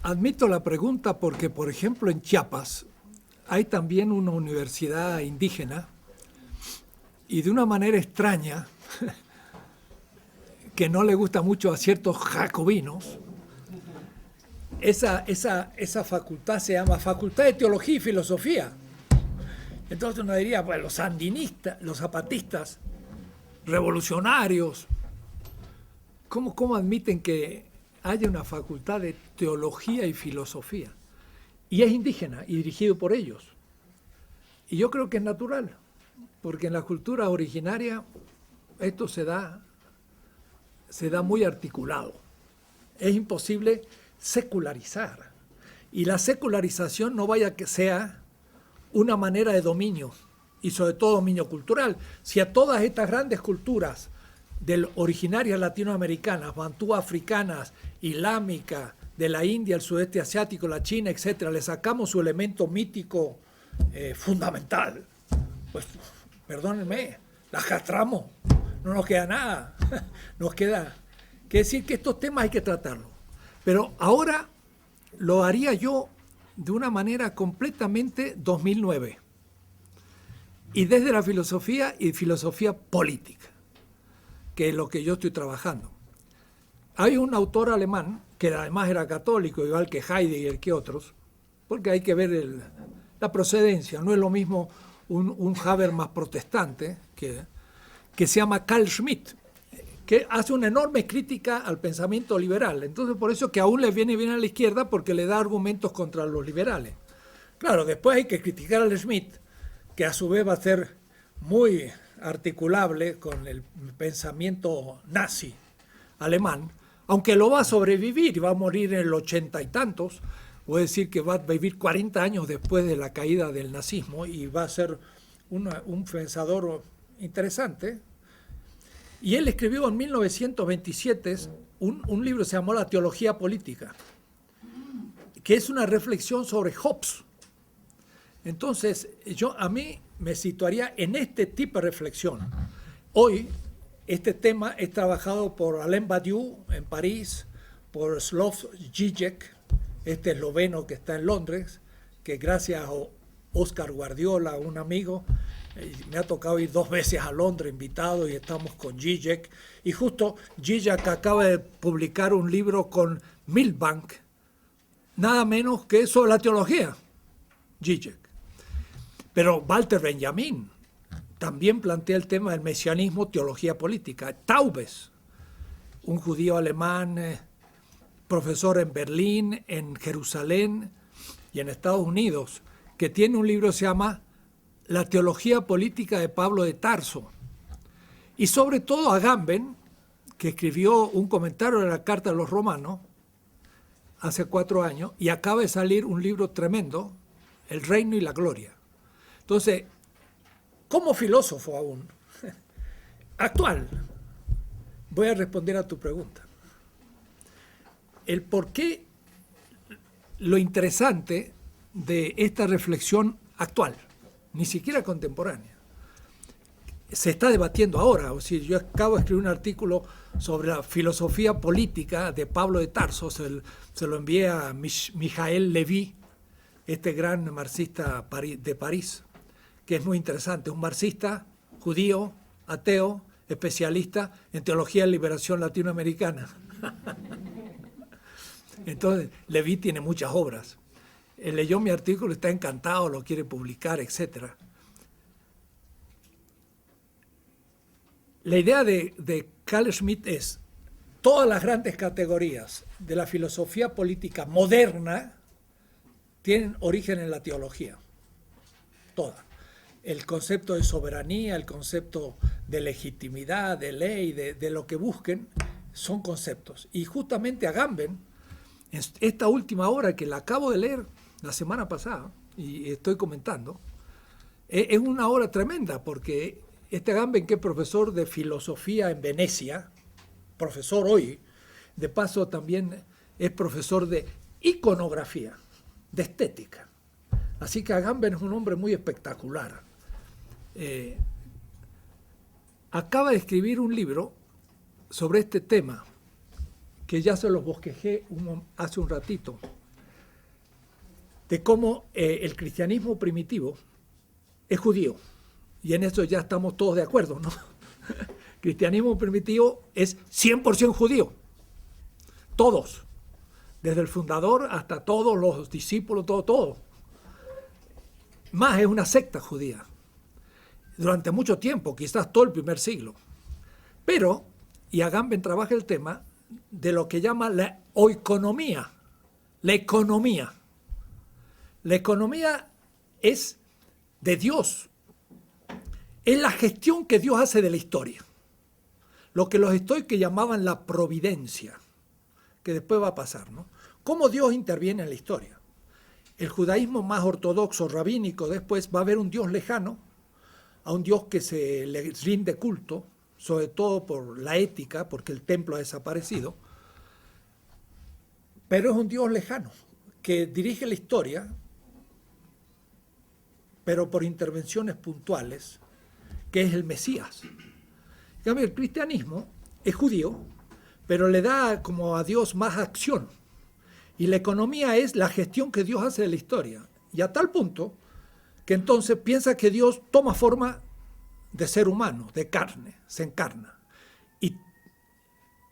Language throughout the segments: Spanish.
Admito la pregunta porque, por ejemplo, en Chiapas hay también una universidad indígena y de una manera extraña, que no le gusta mucho a ciertos jacobinos, esa facultad se llama Facultad de Teología y Filosofía. Entonces uno diría, pues los sandinistas, los zapatistas, revolucionarios, ¿cómo admiten que haya una facultad de teología y filosofía? Y es indígena y dirigido por ellos. Y yo creo que es natural, porque en la cultura originaria esto se da muy articulado. Es imposible secularizar. Y la secularización no vaya que sea una manera de dominio, y sobre todo dominio cultural. Si a todas estas grandes culturas originarias latinoamericanas, bantú africanas, islámicas, de la India, el sudeste asiático, la China, etcétera, le sacamos su elemento mítico fundamental, pues perdónenme, las castramos, no nos queda nada, nos queda que decir que estos temas hay que tratarlos. Pero ahora lo haría yo de una manera completamente 2009 y desde la filosofía y filosofía política, que es lo que yo estoy trabajando. Hay un autor alemán, que además era católico, igual que Heidegger que otros, porque hay que ver la procedencia, no es lo mismo un Habermas protestante, que se llama Carl Schmitt, que hace una enorme crítica al pensamiento liberal. Entonces por eso que aún le viene bien a la izquierda, porque le da argumentos contra los liberales. Claro, después hay que criticar al Schmitt, que a su vez va a ser muy articulable con el pensamiento nazi alemán, aunque lo va a sobrevivir y va a morir en el 80 y tantos, voy a decir que va a vivir 40 años después de la caída del nazismo y va a ser un pensador interesante. Y él escribió en 1927 un libro que se llamó La teología política, que es una reflexión sobre Hobbes. Entonces, a mí me situaría en este tipo de reflexión. Hoy, este tema es trabajado por Alain Badiou en París, por Slavoj Žižek, este esloveno que está en Londres, que gracias a Oscar Guardiola, un amigo, me ha tocado ir 2 veces a Londres invitado y estamos con Žižek. Y justo Žižek acaba de publicar un libro con Milbank, nada menos que sobre la teología, Žižek. Pero Walter Benjamin también plantea el tema del mesianismo, teología política. Taubes, un judío alemán, profesor en Berlín, en Jerusalén y en Estados Unidos, que tiene un libro que se llama La teología política de Pablo de Tarso. Y sobre todo Agamben, que escribió un comentario de la Carta de los Romanos hace 4 años, y acaba de salir un libro tremendo, El reino y la gloria. Entonces, como filósofo aún, actual, voy a responder a tu pregunta. El por qué, lo interesante de esta reflexión actual, ni siquiera contemporánea, se está debatiendo ahora. O sea, yo acabo de escribir un artículo sobre la filosofía política de Pablo de Tarso, se lo envié a Michael Levy, este gran marxista de París, que es muy interesante, un marxista judío, ateo, especialista en teología de liberación latinoamericana. Entonces, Levy tiene muchas obras. Él leyó mi artículo, está encantado, lo quiere publicar, etc. La idea de Carl Schmitt es, todas las grandes categorías de la filosofía política moderna tienen origen en la teología. Todas. el concepto de soberanía, el concepto de legitimidad, de ley, de lo que busquen, son conceptos. Y justamente Agamben, en esta última obra que la acabo de leer la semana pasada, y estoy comentando, es una obra tremenda, porque este Agamben, que es profesor de filosofía en Venecia, profesor hoy, de paso también es profesor de iconografía, de estética. Así que Agamben es un hombre muy espectacular. Acaba de escribir un libro sobre este tema, que ya se los bosquejé hace un ratito, de cómo el cristianismo primitivo es judío. Y en eso ya estamos todos de acuerdo, ¿no? Cristianismo primitivo es 100% judío. Todos. Desde el fundador hasta todos los discípulos, todo. Más es una secta judía. Durante mucho tiempo, quizás todo el primer siglo. Pero, y Agamben trabaja el tema de lo que llama la oikonomía. La economía. La economía es de Dios. Es la gestión que Dios hace de la historia. Lo que los estoicos llamaban la providencia, que después va a pasar, ¿no? ¿Cómo Dios interviene en la historia? El judaísmo más ortodoxo, rabínico, después va a ver un Dios lejano, a un Dios que se le rinde culto, sobre todo por la ética, porque el templo ha desaparecido, pero es un Dios lejano, que dirige la historia, pero por intervenciones puntuales, que es el Mesías. En cambio, el cristianismo es judío, pero le da como a Dios más acción. Y la economía es la gestión que Dios hace de la historia. Y a tal punto que entonces piensa que Dios toma forma de ser humano, de carne, se encarna. Y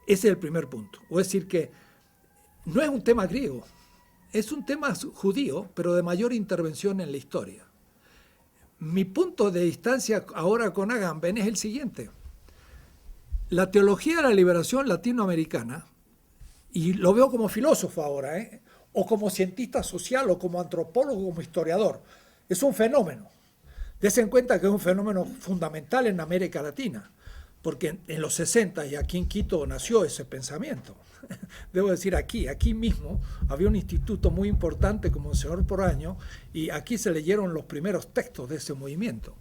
ese es el primer punto. O es decir, que no es un tema griego, es un tema judío, pero de mayor intervención en la historia. Mi punto de distancia ahora con Agamben es el siguiente. La teología de la liberación latinoamericana, y lo veo como filósofo ahora, o como cientista social, o como antropólogo, como historiador, es un fenómeno. Dese en cuenta que es un fenómeno fundamental en América Latina, porque en los 60 y aquí en Quito nació ese pensamiento. Debo decir aquí mismo había un instituto muy importante como Monseñor Poraño, y aquí se leyeron los primeros textos de ese movimiento.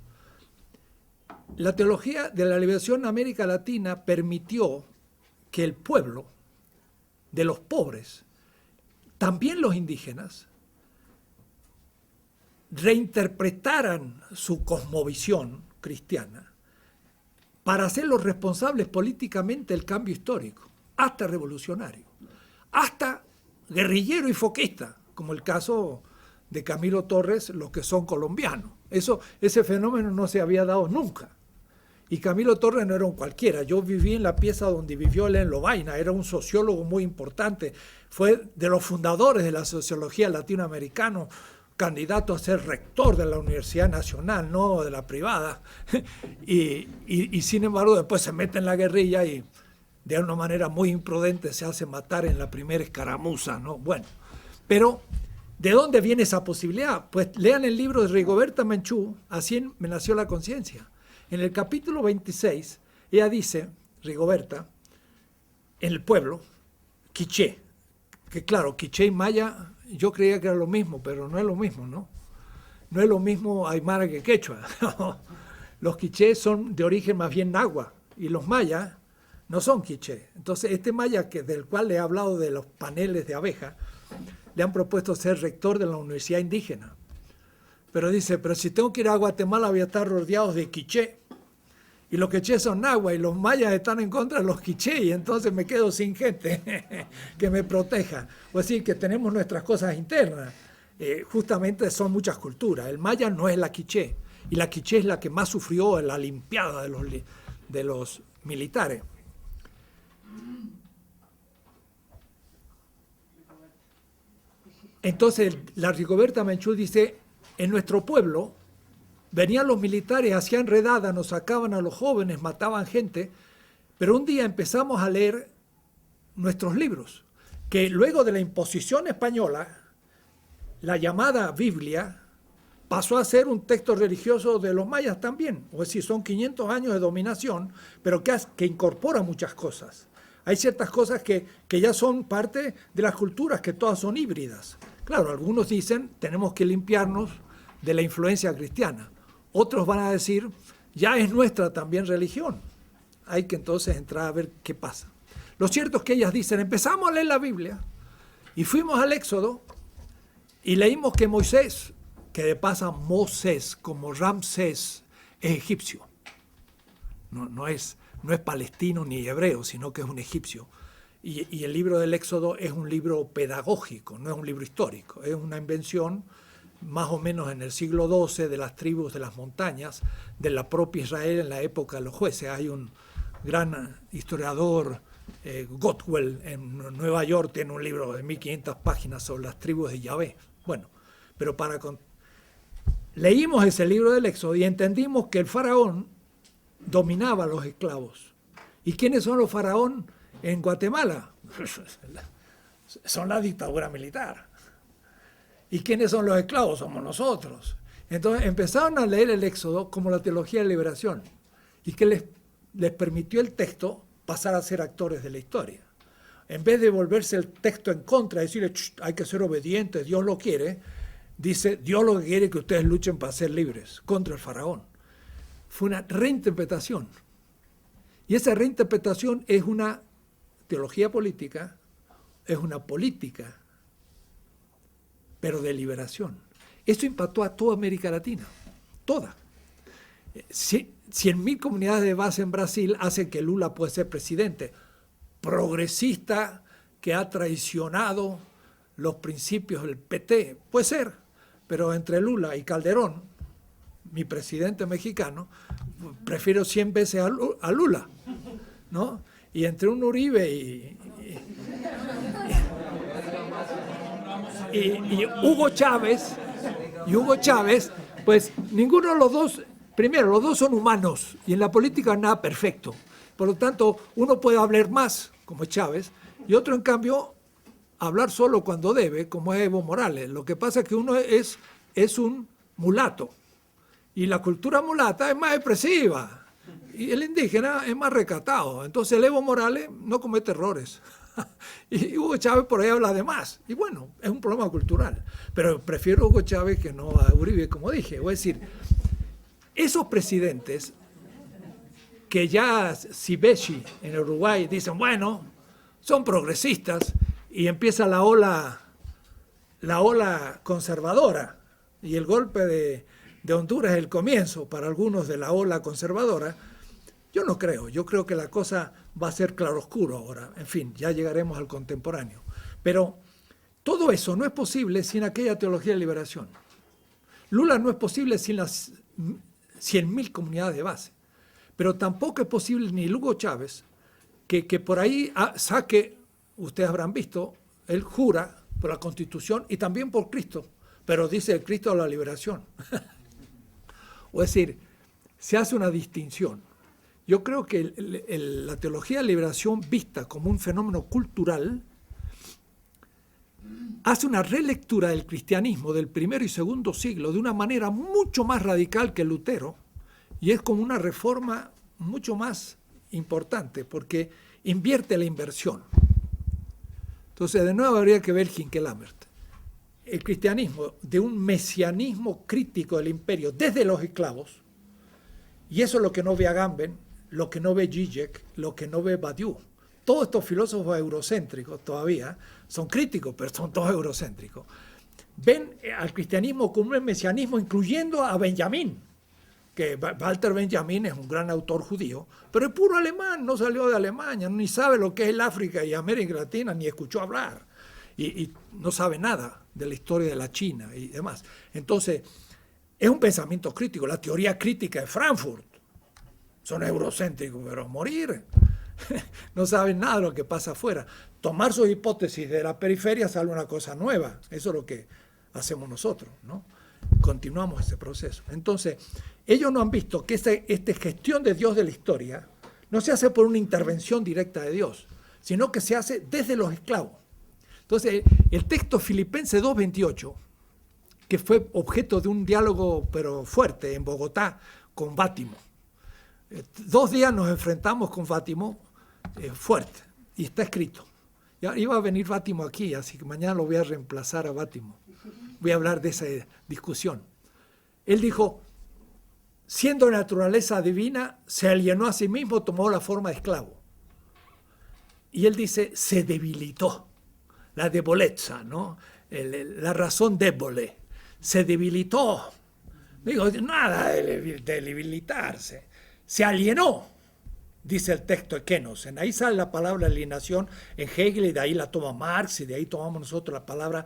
La teología de la liberación en América Latina permitió que el pueblo de los pobres, también los indígenas, reinterpretaran su cosmovisión cristiana para hacerlos responsables políticamente del cambio histórico, hasta revolucionario, hasta guerrillero y foquista, como el caso de Camilo Torres, los que son colombianos. Ese fenómeno no se había dado nunca. Y Camilo Torres no era un cualquiera. Yo viví en la pieza donde vivió Helen Lovaina, era un sociólogo muy importante, fue de los fundadores de la sociología latinoamericana, candidato a ser rector de la Universidad Nacional, no de la privada, y sin embargo después se mete en la guerrilla y de una manera muy imprudente se hace matar en la primera escaramuza, ¿no? Bueno, pero ¿de dónde viene esa posibilidad? Pues lean el libro de Rigoberta Menchú, Así me nació la conciencia. En el capítulo 26, ella dice, Rigoberta, en el pueblo, quiché, que claro, quiché y maya, yo creía que era lo mismo, pero no es lo mismo, ¿no? No es lo mismo aymara que quechua. Los quichés son de origen más bien náhuatl, y los mayas no son quiché. Entonces, este maya del cual le he hablado de los paneles de abeja, le han propuesto ser rector de la Universidad Indígena. Pero dice, pero si tengo que ir a Guatemala voy a estar rodeados de quiché. Y los quichés son náhuatl y los mayas están en contra de los quichés y entonces me quedo sin gente que me proteja. O decir, que tenemos nuestras cosas internas. Justamente son muchas culturas. El maya no es la quiché. Y la quiché es la que más sufrió en la limpiada de los militares. Entonces, la Rigoberta Menchú dice, en nuestro pueblo venían los militares, hacían redadas, nos sacaban a los jóvenes, mataban gente, pero un día empezamos a leer nuestros libros, que luego de la imposición española, la llamada Biblia pasó a ser un texto religioso de los mayas también. Es decir, son 500 años de dominación, pero que incorpora muchas cosas. Hay ciertas cosas que ya son parte de las culturas, que todas son híbridas. Claro, algunos dicen, tenemos que limpiarnos de la influencia cristiana. Otros van a decir, ya es nuestra también religión. Hay que entonces entrar a ver qué pasa. Lo cierto es que ellas dicen, empezamos a leer la Biblia y fuimos al Éxodo y leímos que Moisés, que de paso Moses como Ramsés, es egipcio. No es palestino ni hebreo, sino que es un egipcio. Y el libro del Éxodo es un libro pedagógico, no es un libro histórico. Es una invención más o menos en el siglo XII de las tribus de las montañas, de la propia Israel en la época de los jueces. Hay un gran historiador, Gottwell, en Nueva York, tiene un libro de 1500 páginas sobre las tribus de Yahvé. Bueno, pero leímos ese libro del Éxodo y entendimos que el faraón dominaba a los esclavos. ¿Y quiénes son los faraón en Guatemala? Son la dictadura militar. ¿Y quiénes son los esclavos? Somos nosotros. Entonces empezaron a leer el Éxodo como la teología de liberación y que les permitió el texto pasar a ser actores de la historia. En vez de volverse el texto en contra, decirle hay que ser obedientes, Dios lo quiere, dice Dios lo que quiere es que ustedes luchen para ser libres contra el faraón. Fue una reinterpretación. Y esa reinterpretación es una teología política, es una política, pero de liberación. Eso impactó a toda América Latina, toda. 100.000 comunidades de base en Brasil hacen que Lula pueda ser presidente. Progresista que ha traicionado los principios del PT, puede ser, pero entre Lula y Calderón, mi presidente mexicano, prefiero 100 veces a Lula, ¿no? Y entre un Uribe y Hugo Chávez, pues ninguno de los dos, primero, los dos son humanos y en la política nada perfecto. Por lo tanto, uno puede hablar más, como Chávez, y otro, en cambio, hablar solo cuando debe, como es Evo Morales. Lo que pasa es que uno es un mulato y la cultura mulata es más expresiva y el indígena es más recatado. Entonces el Evo Morales no comete errores. Y Hugo Chávez por ahí habla de más. Y bueno, es un problema cultural. Pero prefiero a Hugo Chávez que no a Uribe, como dije. Es decir, esos presidentes que ya Cibechi en Uruguay dicen, bueno, son progresistas, y empieza la ola conservadora, y el golpe de Honduras es el comienzo para algunos de la ola conservadora. Yo no creo, yo creo que la cosa va a ser claroscuro ahora. En fin, ya llegaremos al contemporáneo. Pero todo eso no es posible sin aquella teología de liberación. Lula no es posible sin las 100.000 comunidades de base. Pero tampoco es posible ni Hugo Chávez, que por ahí saque, ustedes habrán visto, él jura por la Constitución y también por Cristo, pero dice el Cristo de la liberación. O es decir, se hace una distinción. Yo creo que la teología de liberación vista como un fenómeno cultural hace una relectura del cristianismo del primero y segundo siglo de una manera mucho más radical que Lutero, y es como una reforma mucho más importante porque invierte la inversión. Entonces, de nuevo habría que ver Hinckelambert. El cristianismo de un mesianismo crítico del imperio desde los esclavos, y eso es lo que no ve Agamben, lo que no ve Zizek, lo que no ve Badiou. Todos estos filósofos eurocéntricos todavía son críticos, pero son todos eurocéntricos. Ven al cristianismo como un mesianismo, incluyendo a Benjamín, que Walter Benjamin es un gran autor judío, pero es puro alemán, no salió de Alemania, ni sabe lo que es el África y América Latina, ni escuchó hablar, y no sabe nada de la historia de la China y demás. Entonces, es un pensamiento crítico, la teoría crítica de Frankfurt. Son eurocéntricos, pero morir. No saben nada de lo que pasa afuera. Tomar sus hipótesis de la periferia sale una cosa nueva. Eso es lo que hacemos nosotros, ¿no? Continuamos ese proceso. Entonces, ellos no han visto que esta gestión de Dios de la historia no se hace por una intervención directa de Dios, sino que se hace desde los esclavos. Entonces, el texto Filipenses 2:28, que fue objeto de un diálogo pero fuerte en Bogotá con Bátimo. 2 días nos enfrentamos con Bátimo fuerte, y está escrito. Ya iba a venir Bátimo aquí, así que mañana lo voy a reemplazar a Bátimo. Voy a hablar de esa discusión. Él dijo, siendo de naturaleza divina, se alienó a sí mismo, tomó la forma de esclavo. Y él dice, se debilitó, la debolezza, ¿no? La razón débole, se debilitó. Digo, nada de debilitarse, se alienó, dice el texto de Kenosen. Ahí sale la palabra alienación en Hegel, y de ahí la toma Marx, y de ahí tomamos nosotros la palabra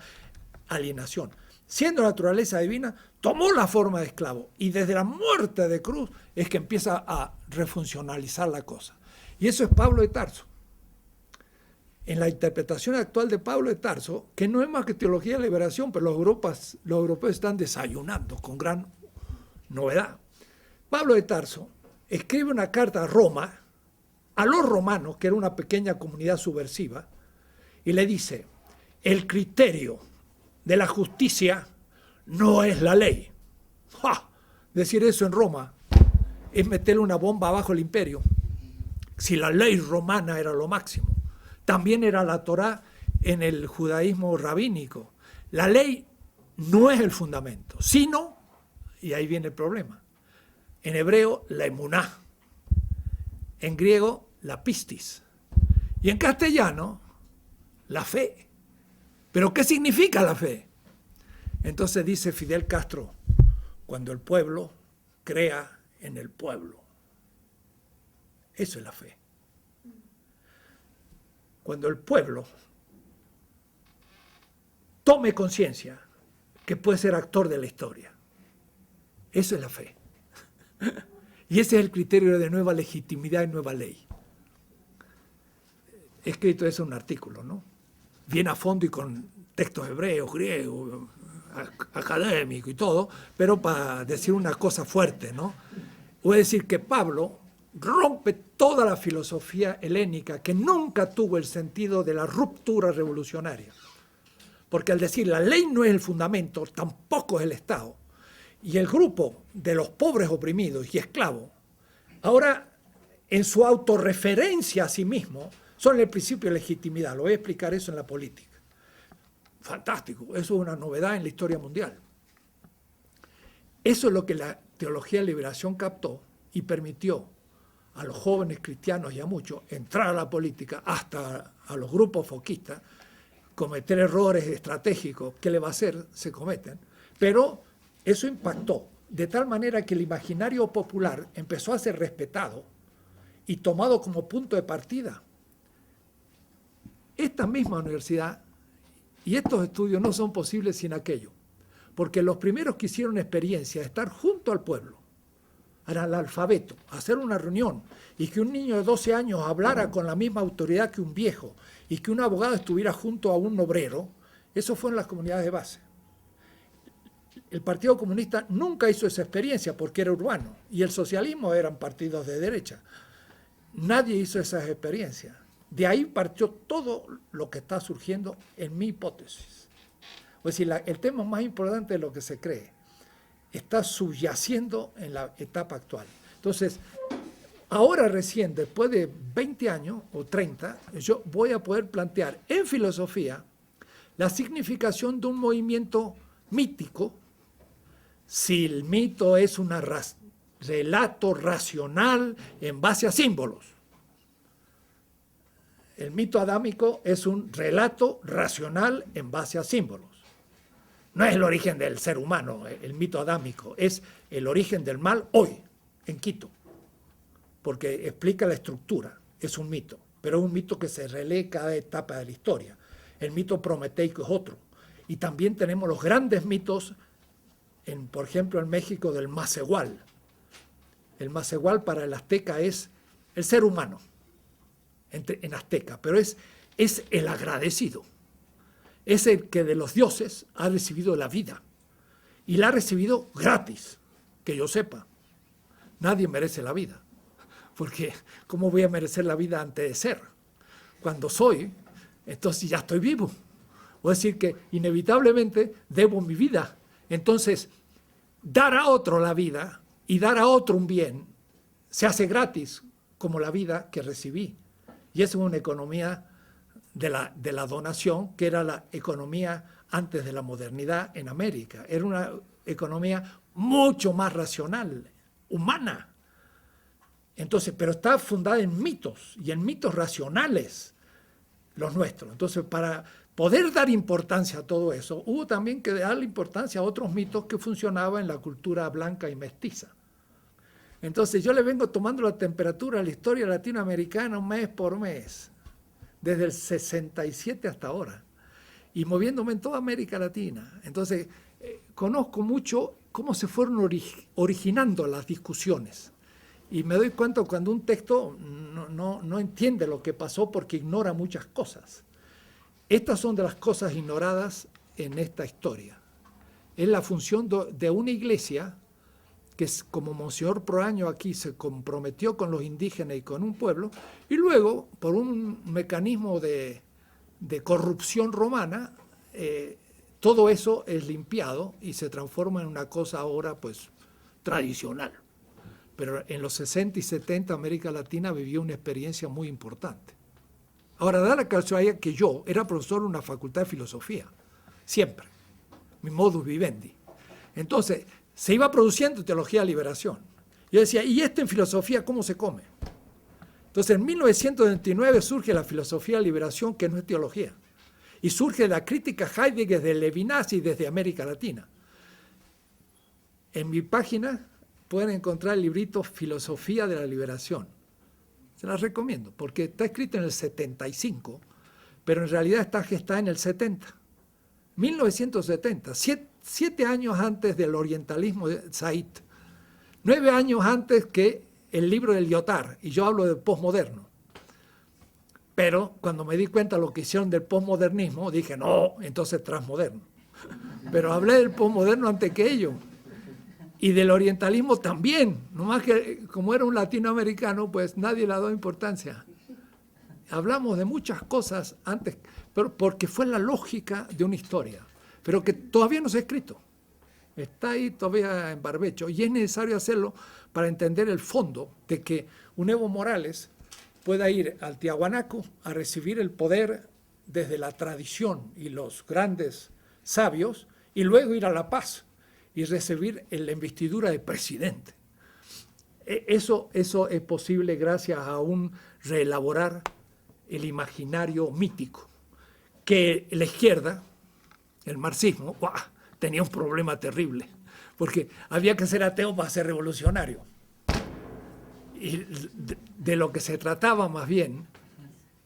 alienación. Siendo naturaleza divina, tomó la forma de esclavo, y desde la muerte de cruz es que empieza a refuncionalizar la cosa. Y eso es Pablo de Tarso. En la interpretación actual de Pablo de Tarso, que no es más que teología de liberación, pero los europeos están desayunando con gran novedad. Pablo de Tarso escribe una carta a Roma, a los romanos, que era una pequeña comunidad subversiva, y le dice, el criterio de la justicia no es la ley. ¡Ja! Decir eso en Roma es meterle una bomba abajo el imperio. Si la ley romana era lo máximo. También era la Torá en el judaísmo rabínico. La ley no es el fundamento, sino, y ahí viene el problema, en hebreo la emuná, en griego la pistis, y en castellano la fe. ¿Pero qué significa la fe? Entonces dice Fidel Castro, cuando el pueblo crea en el pueblo. Eso es la fe. Cuando el pueblo tome conciencia que puede ser actor de la historia. Eso es la fe. Y ese es el criterio de nueva legitimidad y nueva ley. He escrito eso en un artículo, ¿no? Bien a fondo y con textos hebreos, griegos, académicos y todo, pero para decir una cosa fuerte, ¿no? Voy a decir que Pablo rompe toda la filosofía helénica, que nunca tuvo el sentido de la ruptura revolucionaria. Porque al decir la ley no es el fundamento, tampoco es el Estado, y el grupo de los pobres oprimidos y esclavos, ahora en su autorreferencia a sí mismo, son el principio de legitimidad. Lo voy a explicar eso en la política. Fantástico, eso es una novedad en la historia mundial. Eso es lo que la teología de liberación captó y permitió a los jóvenes cristianos y a muchos entrar a la política, hasta a los grupos foquistas, cometer errores estratégicos. ¿Qué le va a hacer? Se cometen. Pero eso impactó de tal manera que el imaginario popular empezó a ser respetado y tomado como punto de partida. Esta misma universidad y estos estudios no son posibles sin aquello, porque los primeros que hicieron experiencia de estar junto al pueblo, al alfabeto, hacer una reunión, y que un niño de 12 años hablara con la misma autoridad que un viejo, y que un abogado estuviera junto a un obrero, eso fue en las comunidades de base. El Partido Comunista nunca hizo esa experiencia porque era urbano, y el socialismo eran partidos de derecha. Nadie hizo esas experiencias. De ahí partió todo lo que está surgiendo en mi hipótesis. Es decir, el tema más importante de lo que se cree está subyaciendo en la etapa actual. Entonces, ahora recién, después de 20 años o 30, yo voy a poder plantear en filosofía la significación de un movimiento mítico, si el mito es un relato racional en base a símbolos. El mito adámico es un relato racional en base a símbolos. No es el origen del ser humano, el mito adámico, es el origen del mal hoy, en Quito, porque explica la estructura, es un mito, pero es un mito que se relee cada etapa de la historia. El mito prometeico es otro. Y también tenemos los grandes mitos, por ejemplo, en México, del Macehual. El Macehual para el azteca es el ser humano, en azteca, pero es el agradecido. Es el que de los dioses ha recibido la vida. Y la ha recibido gratis, que yo sepa. Nadie merece la vida. Porque ¿cómo voy a merecer la vida antes de ser? Cuando soy, entonces ya estoy vivo. O decir que inevitablemente debo mi vida Entonces, dar a otro la vida y dar a otro un bien se hace gratis, como la vida que recibí. Y eso es una economía de la donación, que era la economía antes de la modernidad en América. Era una economía mucho más racional, humana. Entonces, pero está fundada en mitos, y en mitos racionales, los nuestros. Entonces, para poder dar importancia a todo eso, hubo también que darle importancia a otros mitos que funcionaban en la cultura blanca y mestiza. Entonces, yo le vengo tomando la temperatura a la historia latinoamericana mes por mes, desde el 67 hasta ahora, y moviéndome en toda América Latina. Entonces, conozco mucho cómo se fueron originando las discusiones. Y me doy cuenta cuando un texto no entiende lo que pasó porque ignora muchas cosas. Estas son de las cosas ignoradas en esta historia. Es la función de una iglesia que, como Monseñor Proaño aquí, se comprometió con los indígenas y con un pueblo, y luego, por un mecanismo de corrupción romana, todo eso es limpiado y se transforma en una cosa ahora pues tradicional. Pero en los 60 y 70 América Latina vivió una experiencia muy importante. Ahora, da la casualidad que yo era profesor en una facultad de filosofía, siempre, mi modus vivendi. Entonces, se iba produciendo teología de liberación. Yo decía, ¿y esto en filosofía cómo se come? Entonces, en 1929 surge la filosofía de liberación, que no es teología, y surge la crítica Heidegger desde Levinas y desde América Latina. En mi página pueden encontrar el librito Filosofía de la Liberación. Se las recomiendo, porque está escrito en el 75, pero en realidad está en el 70. 1970, 7 años antes del orientalismo de Said, 9 años antes que el libro de Lyotard, y yo hablo del posmoderno. Pero cuando me di cuenta de lo que hicieron del posmodernismo, dije, no, entonces transmoderno. Pero hablé del posmoderno antes que ello. Y del orientalismo también, nomás que como era un latinoamericano, pues nadie le ha dado importancia. Hablamos de muchas cosas antes, pero porque fue la lógica de una historia, pero que todavía no se ha escrito. Está ahí todavía en barbecho, y es necesario hacerlo para entender el fondo de que un Evo Morales pueda ir al Tiahuanaco a recibir el poder desde la tradición y los grandes sabios, y luego ir a La Paz y recibir la investidura de presidente. Eso es posible gracias a un reelaborar el imaginario mítico, que la izquierda, el marxismo, tenía un problema terrible, porque había que ser ateo para ser revolucionario. Y de lo que se trataba más bien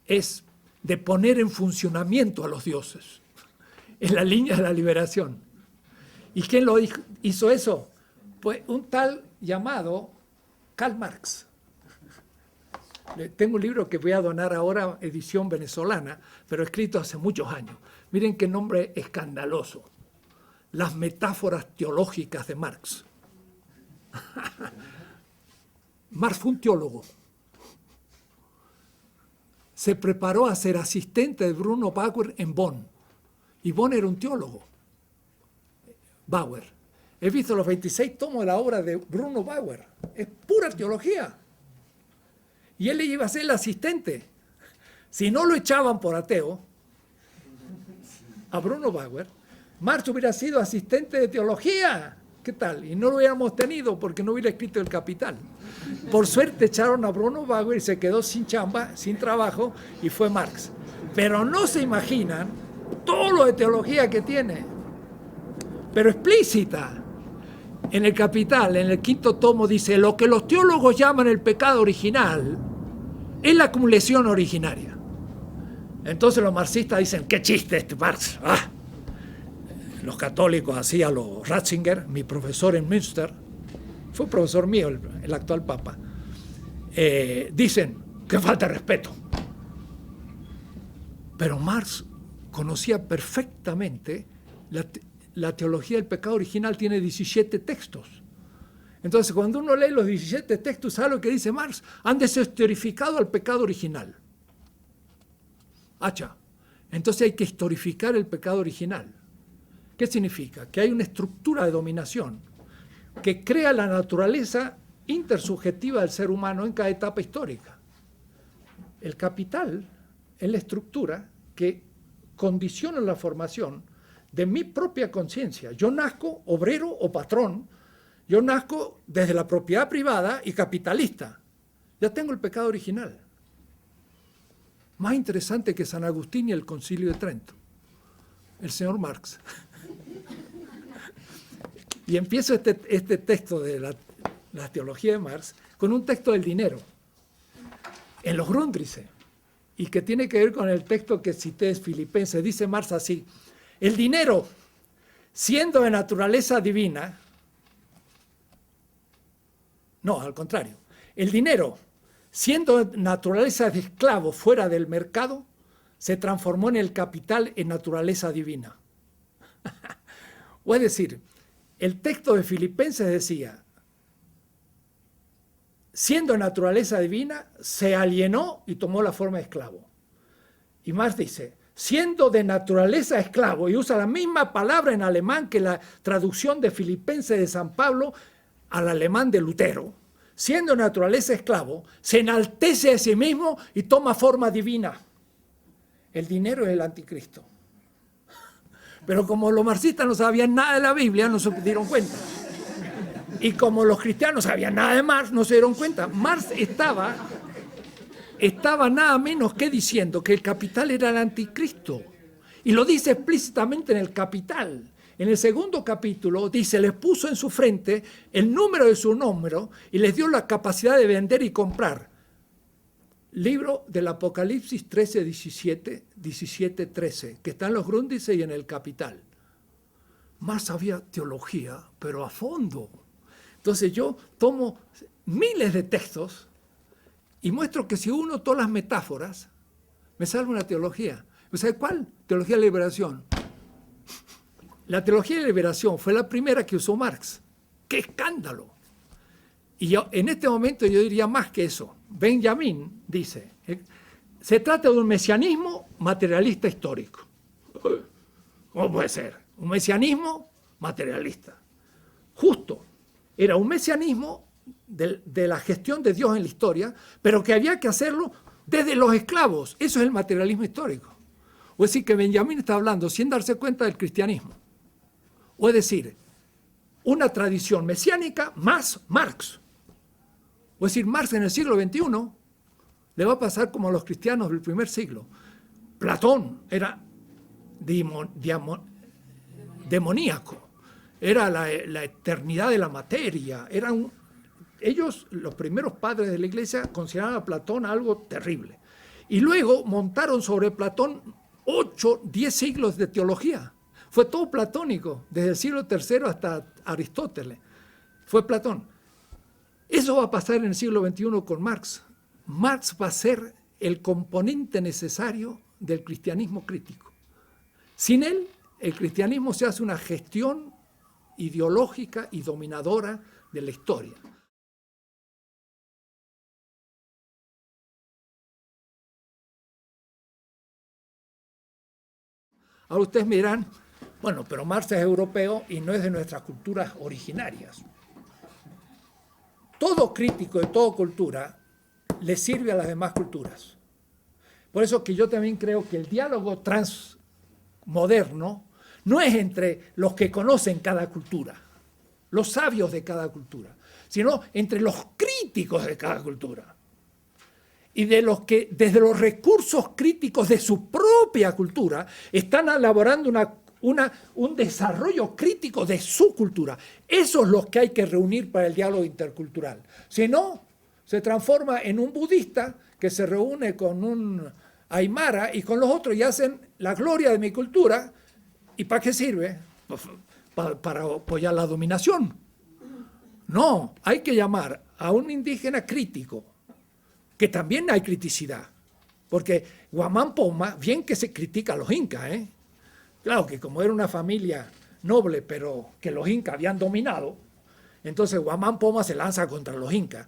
es de poner en funcionamiento a los dioses, en la línea de la liberación. ¿Y quién lo hizo eso? Pues un tal llamado Karl Marx. Tengo un libro que voy a donar ahora, edición venezolana, pero escrito hace muchos años. Miren qué nombre escandaloso. Las metáforas teológicas de Marx. Marx fue un teólogo. Se preparó a ser asistente de Bruno Bauer en Bonn. Y Bonn era un teólogo. Bauer. He visto los 26 tomos de la obra de Bruno Bauer. Es pura teología. Y él le iba a ser el asistente. Si no lo echaban por ateo, a Bruno Bauer, Marx hubiera sido asistente de teología. ¿Qué tal? Y no lo hubiéramos tenido porque no hubiera escrito El Capital. Por suerte echaron a Bruno Bauer y se quedó sin chamba, sin trabajo, y fue Marx. Pero no se imaginan todo lo de teología que tiene. Pero explícita. En El Capital, en el 5º tomo, dice, lo que los teólogos llaman el pecado original es la acumulación originaria. Entonces los marxistas dicen, qué chiste este Marx. Los católicos, así a los Ratzinger, mi profesor en Münster, fue profesor mío, el actual papa, dicen que falta de respeto. Pero Marx conocía perfectamente la teología del pecado original, tiene 17 textos. Entonces, cuando uno lee los 17 textos, ¿sabe lo que dice Marx? Han deshistorificado al pecado original. Entonces hay que historificar el pecado original. ¿Qué significa? Que hay una estructura de dominación que crea la naturaleza intersubjetiva del ser humano en cada etapa histórica. El capital es la estructura que condiciona la formación de mi propia conciencia. Yo nazco obrero o patrón, yo nazco desde la propiedad privada y capitalista. Ya tengo el pecado original. Más interesante que San Agustín y el Concilio de Trento, el señor Marx. Y empiezo este texto de la teología de Marx con un texto del dinero, en los Grundrisse, y que tiene que ver con el texto que cité de Filipenses. Dice Marx así: el dinero, siendo de naturaleza divina, no, al contrario, el dinero, siendo de naturaleza de esclavo fuera del mercado, se transformó en el capital en naturaleza divina. O es decir, el texto de Filipenses decía, siendo de naturaleza divina, se alienó y tomó la forma de esclavo. Y Marx dice, siendo de naturaleza esclavo, y usa la misma palabra en alemán que la traducción de Filipenses de San Pablo al alemán de Lutero, siendo de naturaleza esclavo, se enaltece a sí mismo y toma forma divina. El dinero es el anticristo. Pero como los marxistas no sabían nada de la Biblia, no se dieron cuenta. Y como los cristianos sabían nada de Marx, no se dieron cuenta. Marx estaba nada menos que diciendo que el capital era el anticristo. Y lo dice explícitamente en el Capital. En el segundo capítulo dice, les puso en su frente el número de su número y les dio la capacidad de vender y comprar. Libro del Apocalipsis 13, 17, 13, que está en los Grundrisse y en el Capital. Marx sabía teología, pero a fondo. Entonces yo tomo miles de textos y muestro que si uno todas las metáforas, me sale una teología. ¿Sabe cuál? Teología de la liberación. La teología de la liberación fue la primera que usó Marx. ¡Qué escándalo! Y yo, en este momento yo diría más que eso. Benjamin dice, se trata de un mesianismo materialista histórico. ¿Cómo puede ser? Un mesianismo materialista. Justo. Era un mesianismo de la gestión de Dios en la historia, pero que había que hacerlo desde los esclavos. Eso es el materialismo histórico. O es decir, que Benjamin está hablando sin darse cuenta del cristianismo. O es decir, una tradición mesiánica más Marx. O es decir, Marx en el siglo XXI le va a pasar como a los cristianos del primer siglo. Platón era demoníaco, era la eternidad de la materia. Ellos, los primeros padres de la iglesia, consideraban a Platón algo terrible. Y luego montaron sobre Platón 8, 10 siglos de teología. Fue todo platónico, desde el siglo III hasta Aristóteles. Fue Platón. Eso va a pasar en el siglo XXI con Marx. Marx va a ser el componente necesario del cristianismo crítico. Sin él, el cristianismo se hace una gestión ideológica y dominadora de la historia. Ahora ustedes me dirán, bueno, pero Marx es europeo y no es de nuestras culturas originarias. Todo crítico de toda cultura le sirve a las demás culturas. Por eso que yo también creo que el diálogo transmoderno no es entre los que conocen cada cultura, los sabios de cada cultura, sino entre los críticos de cada cultura. Y de los que, desde los recursos críticos de su propia cultura, están elaborando un desarrollo crítico de su cultura. Esos son los que hay que reunir para el diálogo intercultural. Si no, se transforma en un budista que se reúne con un aymara y con los otros y hacen la gloria de mi cultura. ¿Y para qué sirve? Para apoyar la dominación. No, hay que llamar a un indígena crítico, que también hay criticidad. Porque Guamán Poma, bien que se critica a los incas, Claro que como era una familia noble, pero que los incas habían dominado, entonces Guamán Poma se lanza contra los incas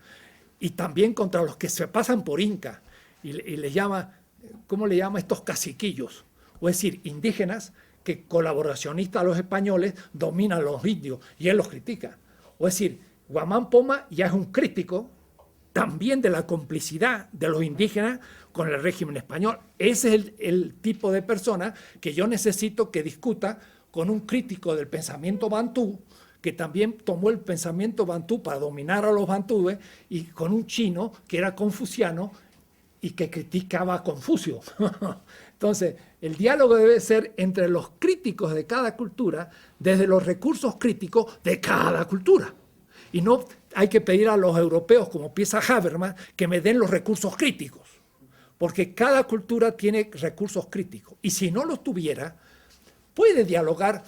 y también contra los que se pasan por incas y les llama, ¿cómo le llama? Estos caciquillos, o es decir, indígenas que colaboracionistas a los españoles dominan a los indios y él los critica. O es decir, Guamán Poma ya es un crítico también de la complicidad de los indígenas con el régimen español. Ese es el tipo de persona que yo necesito que discuta con un crítico del pensamiento bantú, que también tomó el pensamiento bantú para dominar a los bantúes, y con un chino que era confuciano y que criticaba a Confucio. Entonces, el diálogo debe ser entre los críticos de cada cultura, desde los recursos críticos de cada cultura. Y no hay que pedir a los europeos, como piensa Habermas, que me den los recursos críticos, porque cada cultura tiene recursos críticos. Y si no los tuviera, puede dialogar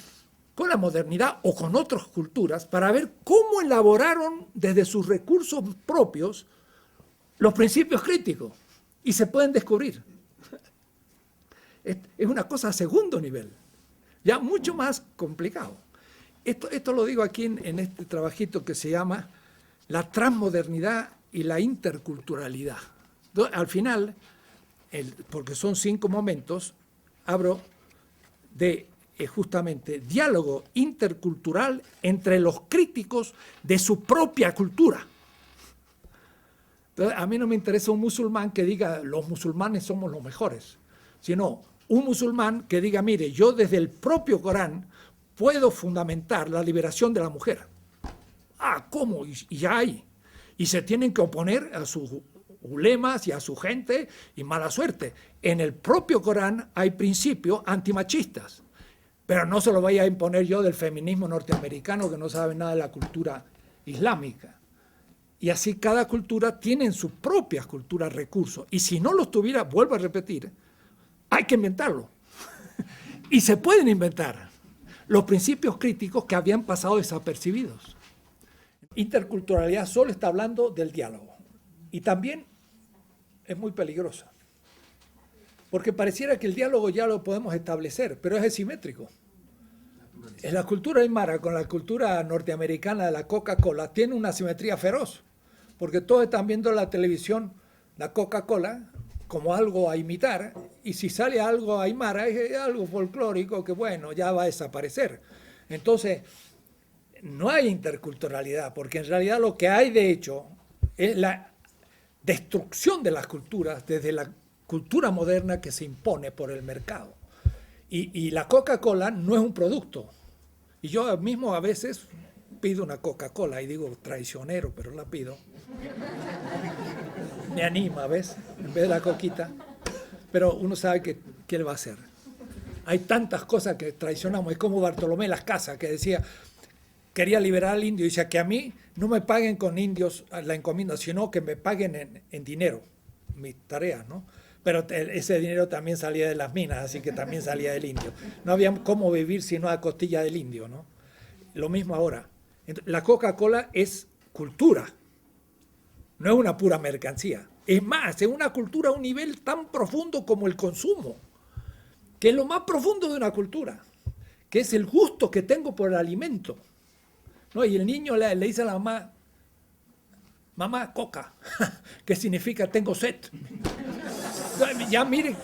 con la modernidad o con otras culturas para ver cómo elaboraron desde sus recursos propios los principios críticos y se pueden descubrir. Es una cosa a segundo nivel, ya mucho más complicado. Esto lo digo aquí en este trabajito que se llama La transmodernidad y la interculturalidad. Al final, porque son 5 momentos, abro de justamente diálogo intercultural entre los críticos de su propia cultura. Entonces, a mí no me interesa un musulmán que diga los musulmanes somos los mejores, sino un musulmán que diga, mire, yo desde el propio Corán puedo fundamentar la liberación de la mujer. Ah, ¿cómo? Y ya hay. Y se tienen que oponer a sus ulemas y a su gente, y mala suerte. En el propio Corán hay principios antimachistas, pero no se lo vaya a imponer yo del feminismo norteamericano que no sabe nada de la cultura islámica. Y así cada cultura tiene en sus propias culturas recursos. Y si no los tuviera, vuelvo a repetir, hay que inventarlo. Y se pueden inventar los principios críticos que habían pasado desapercibidos. Interculturalidad solo está hablando del diálogo. Y también es muy peligrosa. Porque pareciera que el diálogo ya lo podemos establecer, pero es asimétrico. En la cultura aymara con la cultura norteamericana de la Coca-Cola tiene una asimetría feroz, porque todos están viendo en la televisión la Coca-Cola como algo a imitar, y si sale algo aymara es algo folclórico que, bueno, ya va a desaparecer. Entonces, no hay interculturalidad, porque en realidad lo que hay de hecho es la destrucción de las culturas desde la cultura moderna que se impone por el mercado. Y la Coca-Cola no es un producto. Y yo mismo a veces pido una Coca-Cola y digo traicionero, pero la pido. Me anima, ¿ves? En vez de la coquita. Pero uno sabe qué le va a hacer. Hay tantas cosas que traicionamos. Es como Bartolomé Las Casas, que decía, quería liberar al indio. Y decía que a mí no me paguen con indios la encomienda, sino que me paguen en dinero, mis tareas, ¿no? Pero ese dinero también salía de las minas, así que también salía del indio. No había cómo vivir sino a costilla del indio, ¿no? Lo mismo ahora. La Coca-Cola es cultura, no es una pura mercancía. Es más, es una cultura a un nivel tan profundo como el consumo, que es lo más profundo de una cultura, que es el gusto que tengo por el alimento, ¿no? Y el niño le dice a la mamá, mamá, coca, que significa tengo sed. Ya mire,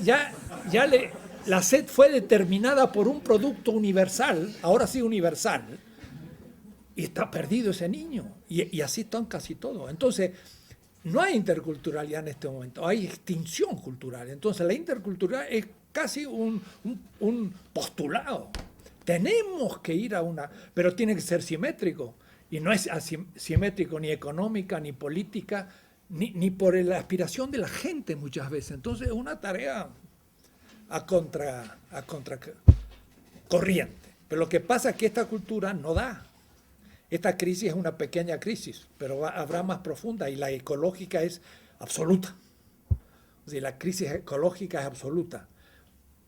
la sed fue determinada por un producto universal, ahora sí universal, y está perdido ese niño. Y así están casi todos. Entonces, no hay interculturalidad en este momento, hay extinción cultural. Entonces, la interculturalidad es casi un postulado. Tenemos que ir a una, pero tiene que ser simétrico. Y no es simétrico ni económica, ni política, ni por la aspiración de la gente muchas veces. Entonces es una tarea a contracorriente. Pero lo que pasa es que esta cultura no da. Esta crisis es una pequeña crisis, pero habrá más profunda, y la ecológica es absoluta. O sea, la crisis ecológica es absoluta.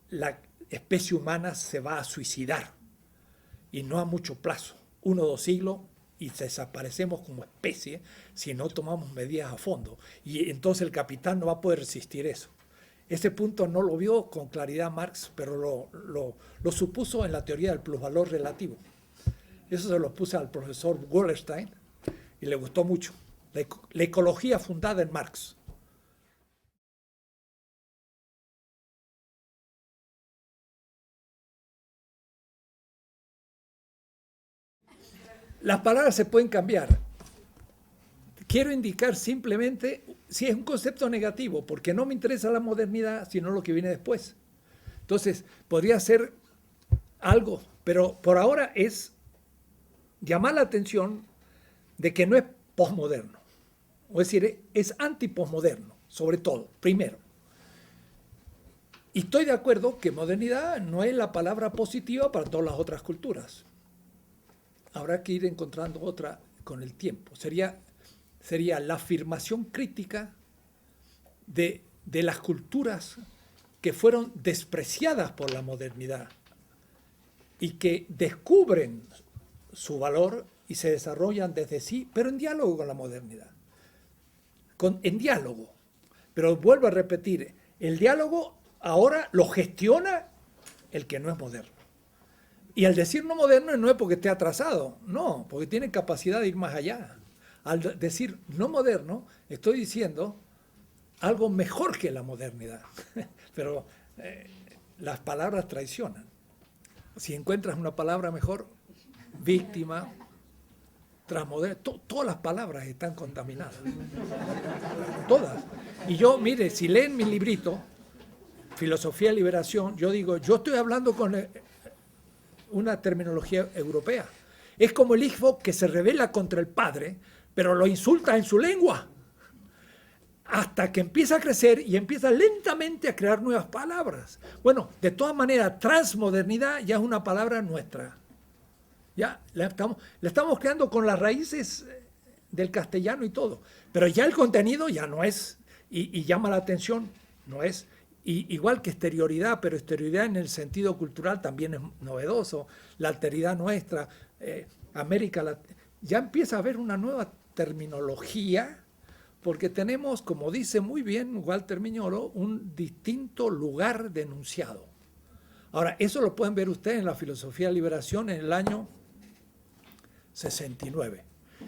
La especie humana se va a suicidar, y no a mucho plazo, 1 o 2 siglos, y desaparecemos como especie si no tomamos medidas a fondo. Y entonces el capital no va a poder resistir eso. Ese punto no lo vio con claridad Marx, pero lo supuso en la teoría del plusvalor relativo. Eso se lo puse al profesor Wallerstein y le gustó mucho. La ecología fundada en Marx. Las palabras se pueden cambiar. Quiero indicar simplemente si es un concepto negativo, porque no me interesa la modernidad, sino lo que viene después. Entonces, podría ser algo, pero por ahora es llamar la atención de que no es posmoderno. Es decir, es antiposmoderno, sobre todo, primero. Y estoy de acuerdo que modernidad no es la palabra positiva para todas las otras culturas. Habrá que ir encontrando otra con el tiempo. Sería la afirmación crítica de las culturas que fueron despreciadas por la modernidad y que descubren su valor y se desarrollan desde sí, pero en diálogo con la modernidad. En diálogo. Pero vuelvo a repetir, el diálogo ahora lo gestiona el que no es moderno. Y al decir no moderno no es porque esté atrasado, no, porque tiene capacidad de ir más allá. Al decir no moderno, estoy diciendo algo mejor que la modernidad. Pero las palabras traicionan. Si encuentras una palabra mejor, víctima, transmoderno, todas las palabras están contaminadas. Todas. Y yo, mire, si leen mi librito, Filosofía de Liberación, yo digo, yo estoy hablando con una terminología europea. Es como el hijo que se rebela contra el padre, pero lo insulta en su lengua, hasta que empieza a crecer y empieza lentamente a crear nuevas palabras. Bueno, de todas maneras, transmodernidad ya es una palabra nuestra. Ya la estamos creando con las raíces del castellano y todo, pero ya el contenido ya no es, y llama la atención, no es. Igual que exterioridad, pero exterioridad en el sentido cultural también es novedoso, la alteridad nuestra, América Latina, ya empieza a haber una nueva terminología, porque tenemos, como dice muy bien Walter Miñolo, un distinto lugar de enunciado. Ahora, eso lo pueden ver ustedes en la Filosofía de Liberación en el año 69.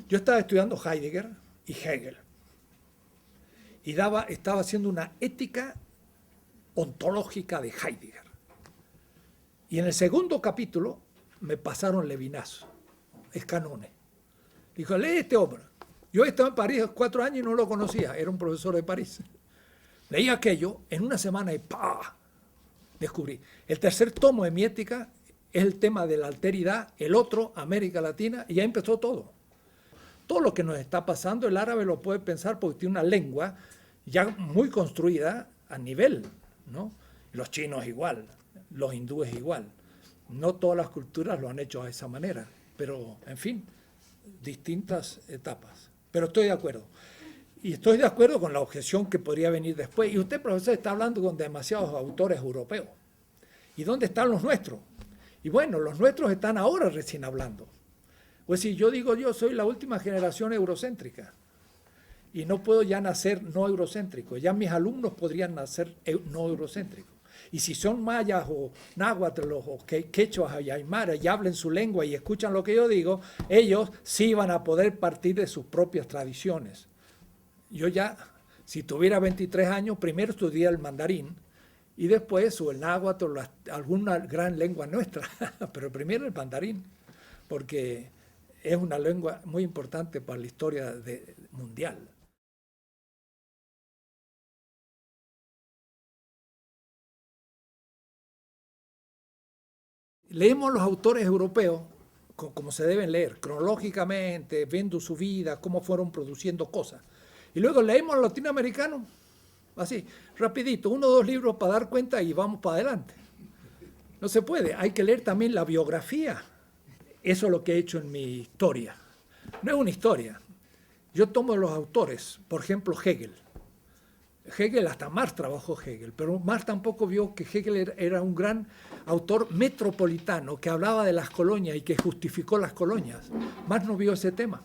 Yo estaba estudiando Heidegger y Hegel, y estaba haciendo una ética ontológica de Heidegger. Y en el segundo capítulo me pasaron Levinas, Escanone. Dijo, lee este hombre. Yo estaba en París 4 años y no lo conocía, era un profesor de París. Leí aquello, en una semana y ¡pah! Descubrí. El tercer tomo de mi ética es el tema de la alteridad, el otro, América Latina, y ya empezó todo. Todo lo que nos está pasando, el árabe lo puede pensar porque tiene una lengua ya muy construida a nivel, ¿no? Los chinos igual, los hindúes igual. No todas las culturas lo han hecho de esa manera, pero, en fin, distintas etapas. Pero estoy de acuerdo. Y estoy de acuerdo con la objeción que podría venir después. Y usted, profesor, está hablando con demasiados autores europeos. ¿Y dónde están los nuestros? Y bueno, los nuestros están ahora recién hablando. Pues si yo digo, yo soy la última generación eurocéntrica y no puedo ya nacer no eurocéntrico, ya mis alumnos podrían nacer no eurocéntricos. Y si son mayas o náhuatl o quechuas y aymaras y hablen su lengua y escuchan lo que yo digo, ellos sí van a poder partir de sus propias tradiciones. Yo ya, si tuviera 23 años, primero estudié el mandarín y después o el náhuatl o alguna gran lengua nuestra, pero primero el mandarín, porque es una lengua muy importante para la historia mundial. Leemos los autores europeos como se deben leer, cronológicamente, viendo su vida, cómo fueron produciendo cosas. Y luego leemos a los latinoamericanos, así, rapidito, 1 o 2 libros para dar cuenta y vamos para adelante. No se puede, hay que leer también la biografía. Eso es lo que he hecho en mi historia. No es una historia. Yo tomo los autores, por ejemplo, Hegel. Hegel, hasta Marx trabajó Hegel, pero Marx tampoco vio que Hegel era un gran autor metropolitano que hablaba de las colonias y que justificó las colonias. Marx no vio ese tema.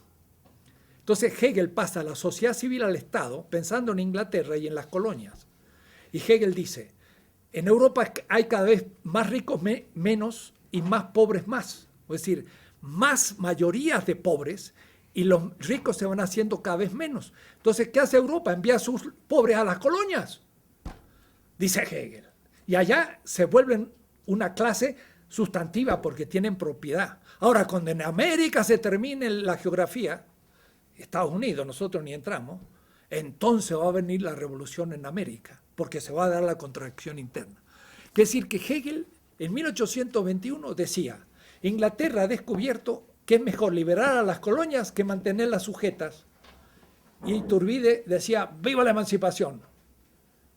Entonces Hegel pasa la sociedad civil al Estado pensando en Inglaterra y en las colonias. Y Hegel dice, en Europa hay cada vez más ricos menos y más pobres más. Es decir, más mayorías de pobres y los ricos se van haciendo cada vez menos. Entonces, ¿qué hace Europa? Envía a sus pobres a las colonias, dice Hegel. Y allá se vuelven una clase sustantiva porque tienen propiedad. Ahora, cuando en América se termine la geografía, Estados Unidos, nosotros ni entramos, entonces va a venir la revolución en América, porque se va a dar la contracción interna. Es decir, que Hegel en 1821 decía, Inglaterra ha descubierto que es mejor liberar a las colonias que mantenerlas sujetas. Y Iturbide decía, ¡viva la emancipación!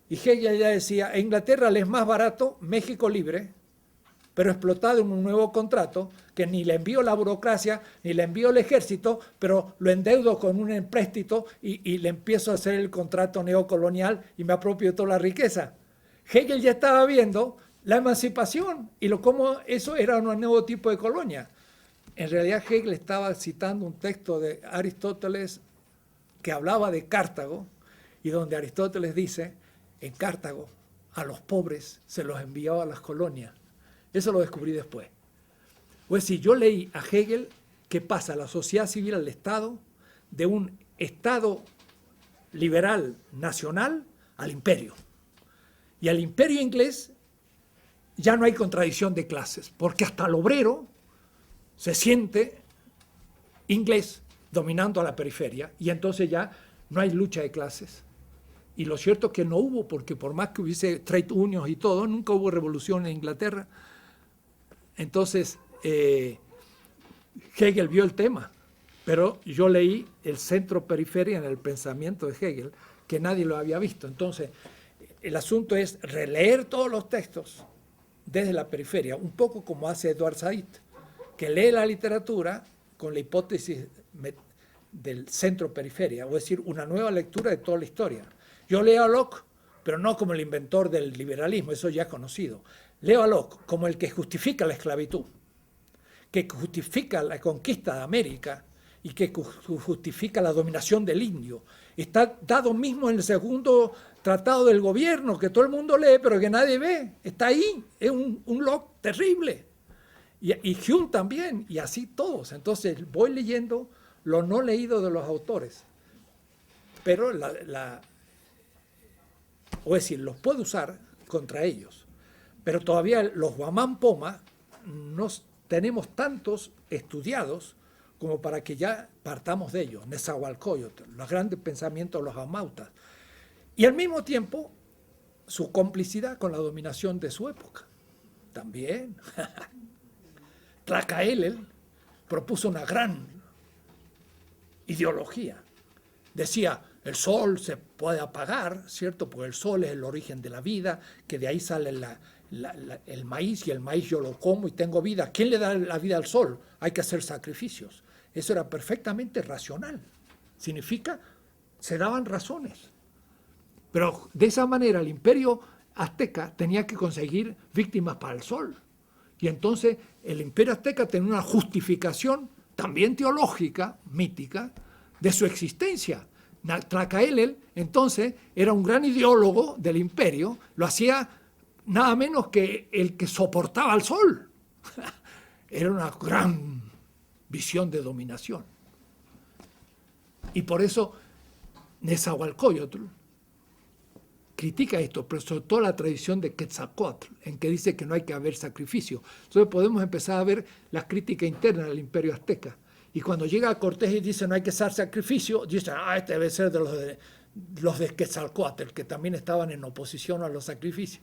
Y Hegel ya decía, a Inglaterra le es más barato México libre, pero explotado en un nuevo contrato, que ni le envío la burocracia, ni le envío el ejército, pero lo endeudo con un empréstito y le empiezo a hacer el contrato neocolonial y me apropio de toda la riqueza. Hegel ya estaba viendo la emancipación y cómo eso era un nuevo tipo de colonia. En realidad Hegel estaba citando un texto de Aristóteles que hablaba de Cartago y donde Aristóteles dice, en Cartago a los pobres se los enviaba a las colonias. Eso lo descubrí después. Pues si yo leí a Hegel que pasa la sociedad civil al Estado, de un Estado liberal nacional al imperio. Y al imperio inglés ya no hay contradicción de clases, porque hasta el obrero se siente inglés dominando a la periferia y entonces ya no hay lucha de clases. Y lo cierto es que no hubo, porque por más que hubiese trade unions y todo, nunca hubo revolución en Inglaterra. Entonces, Hegel vio el tema, pero yo leí el centro-periferia en el pensamiento de Hegel, que nadie lo había visto. Entonces, el asunto es releer todos los textos desde la periferia, un poco como hace Edward Said, que lee la literatura con la hipótesis del centro-periferia, es decir, una nueva lectura de toda la historia. Yo leo a Locke, pero no como el inventor del liberalismo, eso ya es conocido. Leo a Locke como el que justifica la esclavitud, que justifica la conquista de América y que justifica la dominación del indio. Está dado mismo en el segundo tratado del gobierno, que todo el mundo lee, pero que nadie ve. Está ahí, es un Locke terrible. Y Hume también, y así todos. Entonces voy leyendo lo no leído de los autores, pero o es decir, los puedo usar contra ellos. Pero todavía los Guamán Poma no tenemos tantos estudiados como para que ya partamos de ellos. Nezahualcóyotl, los grandes pensamientos de los amautas. Y al mismo tiempo, su complicidad con la dominación de su época. También. Tlacaelel propuso una gran ideología. Decía, el sol se puede apagar, ¿cierto? Porque el sol es el origen de la vida, que de ahí sale el maíz, y el maíz yo lo como y tengo vida. ¿Quién le da la vida al sol? Hay que hacer sacrificios. Eso era perfectamente racional. Significa, se daban razones. Pero de esa manera el imperio azteca tenía que conseguir víctimas para el sol. Y entonces el imperio azteca tenía una justificación también teológica, mítica, de su existencia. Tlacaelel, entonces, era un gran ideólogo del imperio, lo hacía nada menos que el que soportaba al sol. Era una gran visión de dominación. Y por eso Nezahualcóyotl critica esto, pero sobre todo la tradición de Quetzalcóatl, en que dice que no hay que haber sacrificio. Entonces podemos empezar a ver las críticas internas del imperio azteca. Y cuando llega Cortés y dice no hay que hacer sacrificio, dice, este debe ser de los de Quetzalcóatl, que también estaban en oposición a los sacrificios.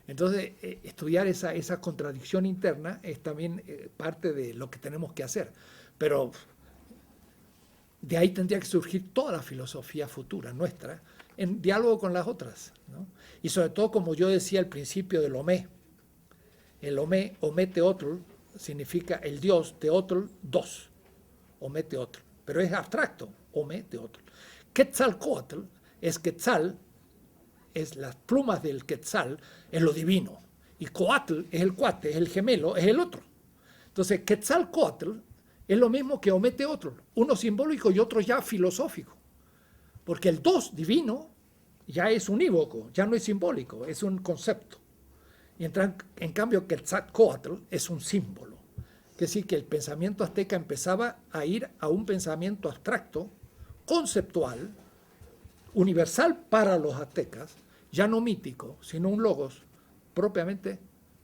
Entonces, estudiar esa contradicción interna es también parte de lo que tenemos que hacer. Pero de ahí tendría que surgir toda la filosofía futura nuestra, en diálogo con las otras, ¿no? Y sobre todo, como yo decía al principio del Omé, el Omé Teotl, significa el Dios, Teotl, dos. Omé Teotl, pero es abstracto, Omé Teotl. Quetzalcóatl es Quetzal, es las plumas del Quetzal, es lo divino. Y Coatl es el cuate, es el gemelo, es el otro. Entonces, Quetzalcóatl es lo mismo que Omé Teotl, uno simbólico y otro ya filosófico. Porque el dos divino ya es unívoco, ya no es simbólico, es un concepto. Y en cambio, Quetzalcóatl es un símbolo. Es decir, que el pensamiento azteca empezaba a ir a un pensamiento abstracto, conceptual, universal para los aztecas, ya no mítico, sino un logos propiamente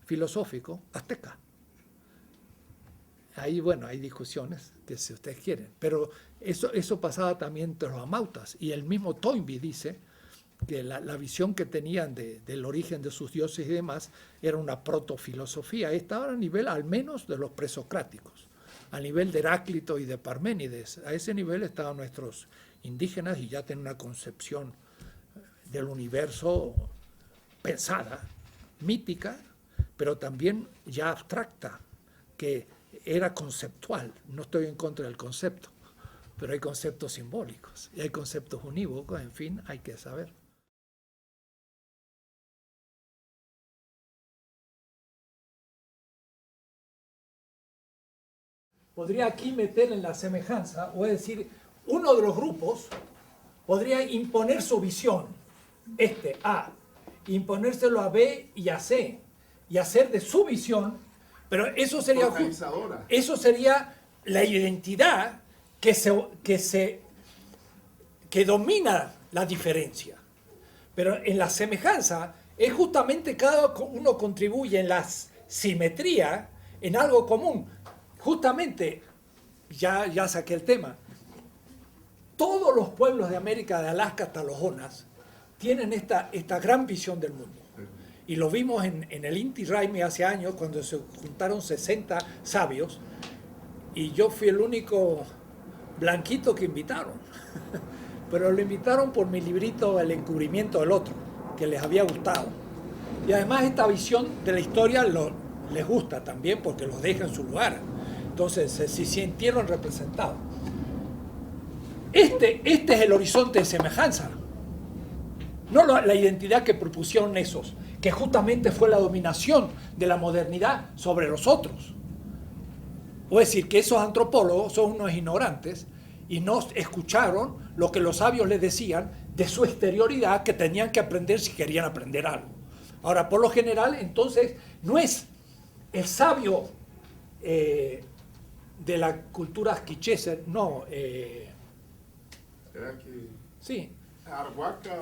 filosófico azteca. Ahí, bueno, hay discusiones, que si ustedes quieren, pero eso pasaba también entre los amautas, y el mismo Toynbee dice que la visión que tenían del origen de sus dioses y demás era una protofilosofía. Estaba a nivel al menos de los presocráticos, a nivel de Heráclito y de Parménides. A ese nivel estaban nuestros indígenas y ya tienen una concepción del universo pensada, mítica, pero también ya abstracta, que era conceptual. No estoy en contra del concepto, pero hay conceptos simbólicos y hay conceptos unívocos, en fin, hay que saber. Podría aquí meter en la semejanza, o es decir, uno de los grupos podría imponer su visión, A, imponérselo a B y a C, y hacer de su visión, pero eso sería la identidad que domina la diferencia. Pero en la semejanza es justamente cada uno contribuye en la simetría, en algo común. Justamente, ya saqué el tema, todos los pueblos de América, de Alaska hasta los Onas, tienen esta gran visión del mundo. Y lo vimos en el Inti Raymi hace años, cuando se juntaron 60 sabios, y yo fui el único blanquito que invitaron. Pero lo invitaron por mi librito El encubrimiento del otro, que les había gustado. Y además esta visión de la historia les gusta también, porque los deja en su lugar. Entonces se sintieron representados. Este es el horizonte de semejanza. No la identidad que propusieron esos, que justamente fue la dominación de la modernidad sobre los otros. O es decir, que esos antropólogos son unos ignorantes y no escucharon lo que los sabios les decían de su exterioridad, que tenían que aprender si querían aprender algo. Ahora, por lo general, entonces, no es el sabio de la cultura quichese, no. Sí. Arahuaca.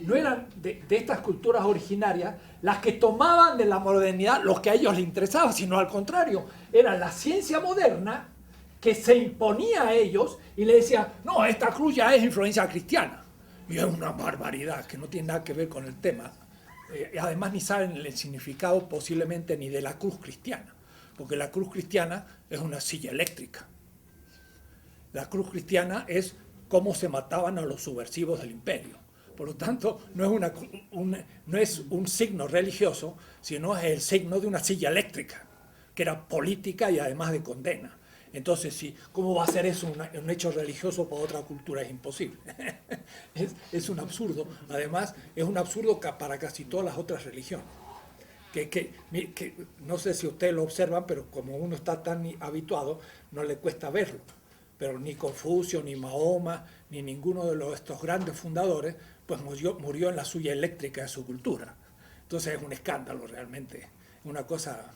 No eran de estas culturas originarias las que tomaban de la modernidad lo que a ellos les interesaba, sino al contrario, era la ciencia moderna que se imponía a ellos y le decía, no, esta cruz ya es influencia cristiana. Y es una barbaridad que no tiene nada que ver con el tema. Además ni saben el significado posiblemente ni de la cruz cristiana, porque la cruz cristiana es una silla eléctrica. La cruz cristiana es cómo se mataban a los subversivos del imperio. Por lo tanto, no es un signo religioso, sino es el signo de una silla eléctrica, que era política y además de condena. Entonces, sí, ¿cómo va a ser eso un hecho religioso para otra cultura? Es imposible. Es un absurdo. Además, es un absurdo para casi todas las otras religiones. Que no sé si ustedes lo observan, pero como uno está tan habituado, no le cuesta verlo. Pero ni Confucio, ni Mahoma, ni ninguno de estos grandes fundadores, pues murió en la suya eléctrica de su cultura. Entonces es un escándalo realmente, una cosa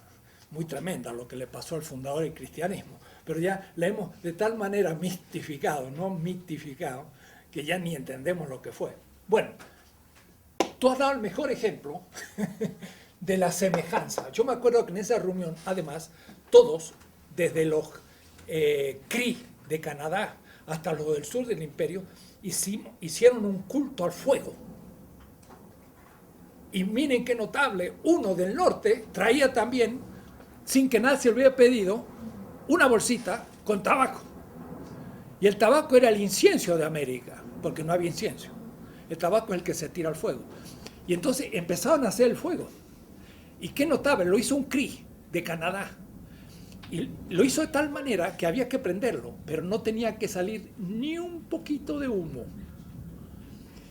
muy tremenda lo que le pasó al fundador del cristianismo. Pero ya la hemos de tal manera mistificado, no mitificado, que ya ni entendemos lo que fue. Bueno, tú has dado el mejor ejemplo de la semejanza. Yo me acuerdo que en esa reunión, además, todos, desde los Cree de Canadá hasta los del sur del imperio, hicieron un culto al fuego. Y miren qué notable, uno del norte traía también, sin que nadie se lo hubiera pedido, una bolsita con tabaco. Y el tabaco era el incienso de América, porque no había incienso. El tabaco es el que se tira al fuego. Y entonces empezaron a hacer el fuego. Y qué notable, lo hizo un Cree de Canadá. Y lo hizo de tal manera que había que prenderlo, pero no tenía que salir ni un poquito de humo.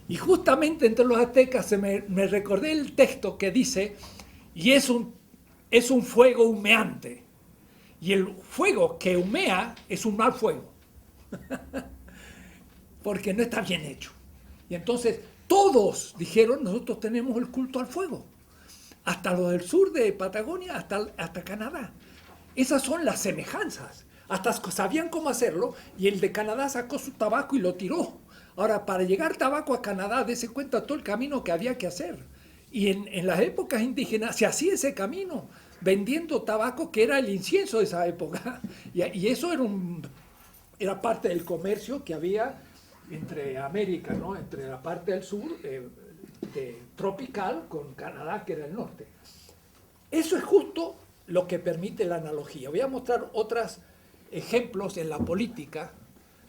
Y justamente entre los aztecas me recordé el texto que dice, y es un fuego humeante. Y el fuego que humea es un mal fuego. Porque no está bien hecho. Y entonces todos dijeron, nosotros tenemos el culto al fuego. Hasta los del sur de Patagonia, hasta Canadá. Esas son las semejanzas. Hasta sabían cómo hacerlo y el de Canadá sacó su tabaco y lo tiró. Ahora, para llegar tabaco a Canadá, dése cuenta todo el camino que había que hacer. Y en las épocas indígenas se hacía ese camino, vendiendo tabaco que era el incienso de esa época. Y eso era parte del comercio que había entre América, ¿no? Entre la parte del sur, tropical, con Canadá, que era el norte. Eso es justo lo que permite la analogía. Voy a mostrar otros ejemplos en la política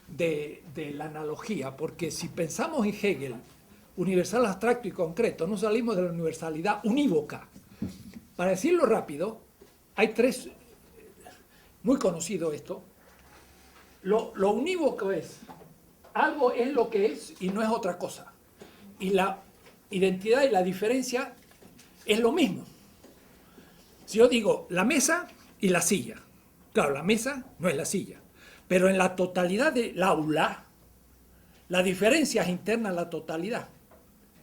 de la analogía, porque si pensamos en Hegel, universal, abstracto y concreto, no salimos de la universalidad unívoca. Para decirlo rápido, hay tres, muy conocido esto. Lo unívoco es, algo es lo que es y no es otra cosa. Y la identidad y la diferencia es lo mismo. Si yo digo la mesa y la silla, claro, la mesa no es la silla, pero en la totalidad del aula, la diferencia es interna a la totalidad,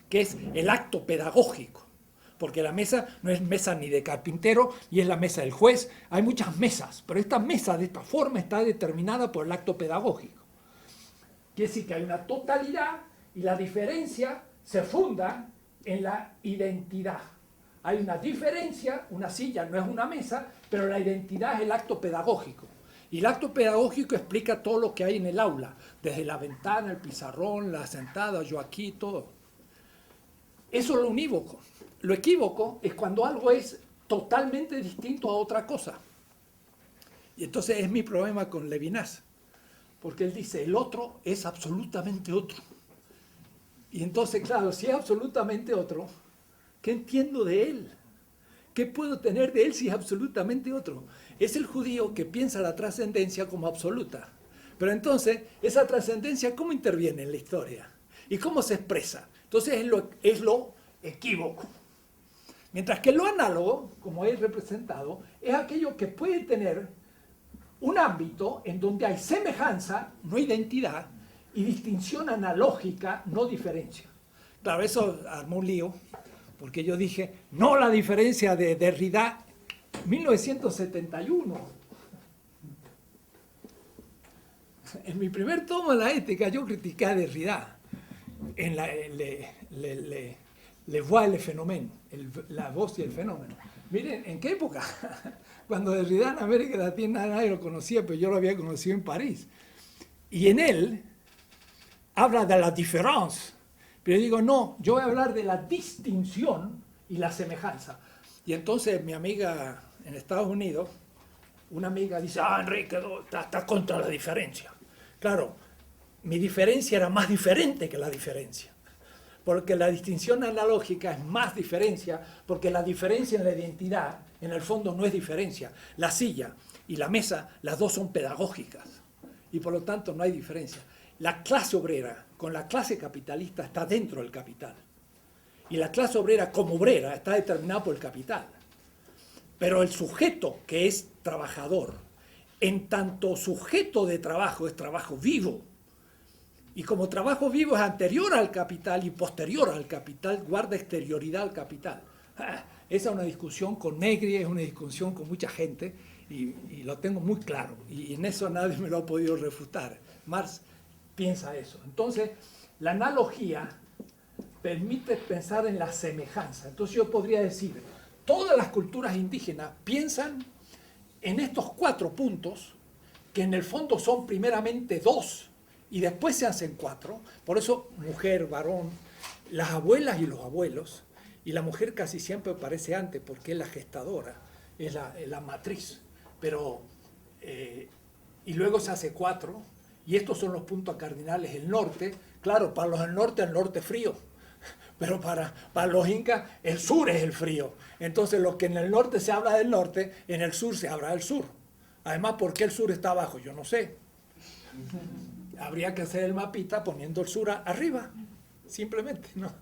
que es el acto pedagógico, porque la mesa no es mesa ni de carpintero, y es la mesa del juez. Hay muchas mesas, pero esta mesa de esta forma está determinada por el acto pedagógico. Quiere decir que hay una totalidad y la diferencia se funda en la identidad. Hay una diferencia, una silla no es una mesa, pero la identidad es el acto pedagógico. Y el acto pedagógico explica todo lo que hay en el aula, desde la ventana, el pizarrón, la sentada, yo aquí, todo. Eso es lo unívoco. Lo equívoco es cuando algo es totalmente distinto a otra cosa. Y entonces es mi problema con Levinas, porque él dice, el otro es absolutamente otro. Y entonces, claro, si es absolutamente otro, ¿qué entiendo de él? ¿Qué puedo tener de él si es absolutamente otro? Es el judío que piensa la trascendencia como absoluta. Pero entonces, esa trascendencia, ¿cómo interviene en la historia? ¿Y cómo se expresa? Entonces es lo equívoco. Mientras que lo análogo, como es representado, es aquello que puede tener un ámbito en donde hay semejanza, no identidad, y distinción analógica, no diferencia. Claro, eso armó un lío, porque yo dije, no la diferencia de Derrida, 1971. En mi primer tomo de la ética yo critiqué a Derrida en Le voix et le phénomène, la voz y el fenómeno. Miren, ¿en qué época? Cuando Derrida en América Latina nadie lo conocía, pero yo lo había conocido en París. Y en él habla de la différence, pero yo digo, no, yo voy a hablar de la distinción y la semejanza. Y entonces mi amiga en Estados Unidos, una amiga dice, Enrique, está contra la diferencia. Claro, mi diferencia era más diferente que la diferencia. Porque la distinción analógica es más diferencia, porque la diferencia en la identidad, en el fondo, no es diferencia. La silla y la mesa, las dos son pedagógicas, y por lo tanto no hay diferencia. La clase obrera con la clase capitalista está dentro del capital, y la clase obrera como obrera está determinada por el capital. Pero el sujeto que es trabajador, en tanto sujeto de trabajo, es trabajo vivo, y como trabajo vivo es anterior al capital y posterior al capital, guarda exterioridad al capital. Esa es una discusión con Negri, es una discusión con mucha gente, y lo tengo muy claro, y en eso nadie me lo ha podido refutar. Marx piensa eso. Entonces, la analogía permite pensar en la semejanza. Entonces yo podría decir, todas las culturas indígenas piensan en estos 4 puntos, que en el fondo son primeramente 2, y después se hacen 4, por eso mujer, varón, las abuelas y los abuelos, y la mujer casi siempre aparece antes porque es la gestadora, es la matriz, pero, y luego se hace 4, y estos son los puntos cardinales. El norte, claro, para los del norte, el norte es frío, pero para los incas el sur es el frío. Entonces lo que en el norte se habla del norte, en el sur se habla del sur. Además, ¿por qué el sur está abajo? Yo no sé. Habría que hacer el mapita poniendo el sur arriba, simplemente, ¿no?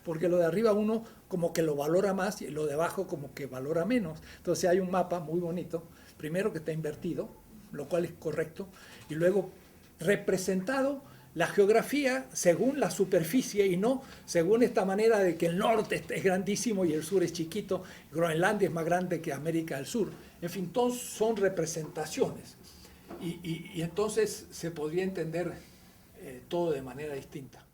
Porque lo de arriba uno como que lo valora más y lo de abajo como que valora menos. Entonces hay un mapa muy bonito, primero que está invertido, lo cual es correcto, y luego representado la geografía según la superficie y no según esta manera de que el norte es grandísimo y el sur es chiquito, Groenlandia es más grande que América del Sur. En fin, todos son representaciones. Y entonces se podría entender todo de manera distinta.